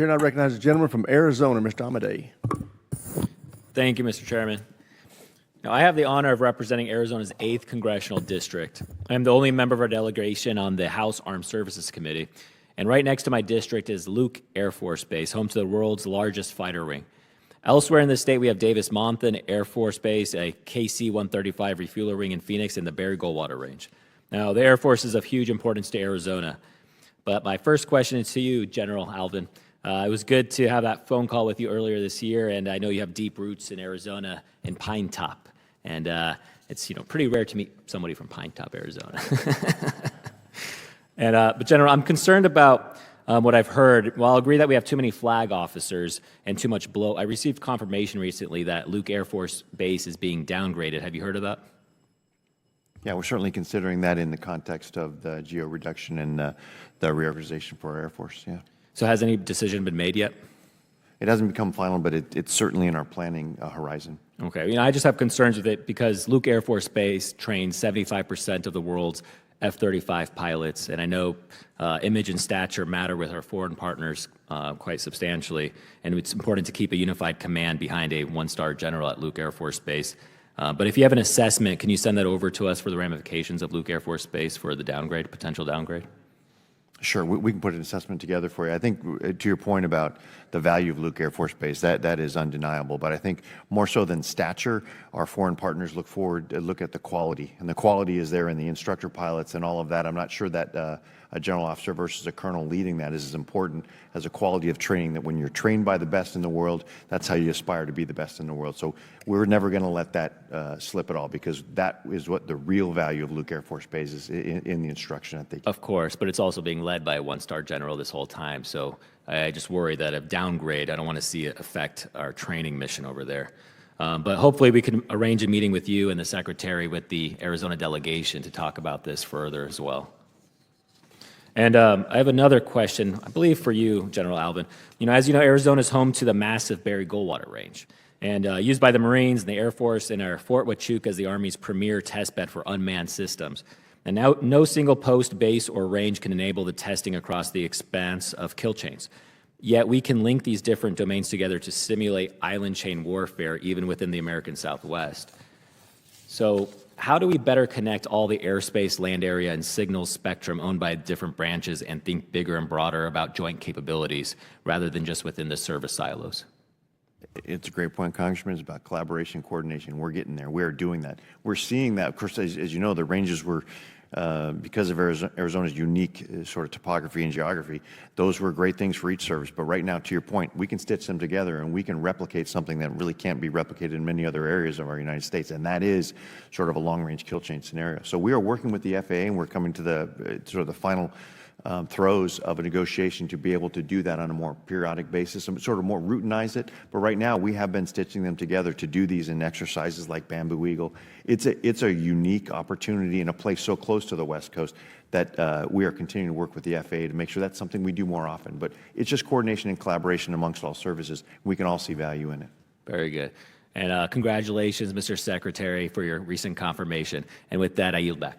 Here now recognize the gentleman from Arizona, Mr. Hamadeh. Thank you, Mr. Chairman. Now, I have the honor of representing Arizona's 8th Congressional District. I am the only member of our delegation on the House Armed Services Committee, and right next to my district is Luke Air Force Base, home to the world's largest fighter wing. Elsewhere in the state, we have Davis-Monthan Air Force Base, a KC-135 refueler wing in Phoenix, and the Barry-Goldwater Range. Now, the Air Force is of huge importance to Arizona, but my first question is to you, General Alvin. It was good to have that phone call with you earlier this year, and I know you have deep roots in Arizona and Pine Top, and it's pretty rare to meet somebody from Pine Top, Arizona. But General, I'm concerned about what I've heard. While I agree that we have too many flag officers and too much blow, I received confirmation recently that Luke Air Force Base is being downgraded. Have you heard of that? Yeah, we're certainly considering that in the context of the geo reduction and the reorganization for our Air Force. Yeah. So has any decision been made yet? It hasn't become final, but it's certainly in our planning horizon. Okay. I just have concerns with it because Luke Air Force Base trains 75% of the world's F-35 pilots, and I know image and stature matter with our foreign partners quite substantially, and it's important to keep a unified command behind a one-star general at Luke Air Force Base. But if you have an assessment, can you send that over to us for the ramifications of Luke Air Force Base for the downgrade, potential downgrade? Sure, we can put an assessment together for you. I think to your point about the value of Luke Air Force Base, that is undeniable. But I think more so than stature, our foreign partners look at the quality, and the quality is there in the instructor pilots and all of that. I'm not sure that a general officer versus a colonel leading that is as important as a quality of training, that when you're trained by the best in the world, that's how you aspire to be the best in the world. So we're never going to let that slip at all, because that is what the real value of Luke Air Force Base is in the instruction that they give. Of course, but it's also being led by a one-star general this whole time. So I just worry that a downgrade, I don't want to see it affect our training mission over there. But hopefully we can arrange a meeting with you and the Secretary with the Arizona delegation to talk about this further as well. And I have another question, I believe for you, General Alvin. As you know, Arizona is home to the massive Barry-Goldwater Range, and used by the Marines and the Air Force, and our Fort Huachuca is the Army's premier test bed for unmanned systems. And now, no single post, base, or range can enable the testing across the expanse of kill chains. Yet we can link these different domains together to simulate island chain warfare, even within the American Southwest. So how do we better connect all the airspace, land area, and signal spectrum owned by different branches and think bigger and broader about joint capabilities rather than just within the service silos? It's a great point, Congressman. It's about collaboration, coordination. We're getting there. We're doing that. We're seeing that. Of course, as you know, the ranges were, because of Arizona's unique sort of topography and geography, those were great things for each service. But right now, to your point, we can stitch them together and we can replicate something that really can't be replicated in many other areas of our United States, and that is sort of a long-range kill chain scenario. So we are working with the FAA, and we're coming to the sort of the final throes of a negotiation to be able to do that on a more periodic basis and sort of more routinize it. But right now, we have been stitching them together to do these in exercises like Bamboo Eagle. It's a unique opportunity in a place so close to the West Coast that we are continuing to work with the FAA to make sure that's something we do more often. But it's just coordination and collaboration amongst all services. We can all see value in it. Very good. And congratulations, Mr. Secretary, for your recent confirmation. And with that, I yield back.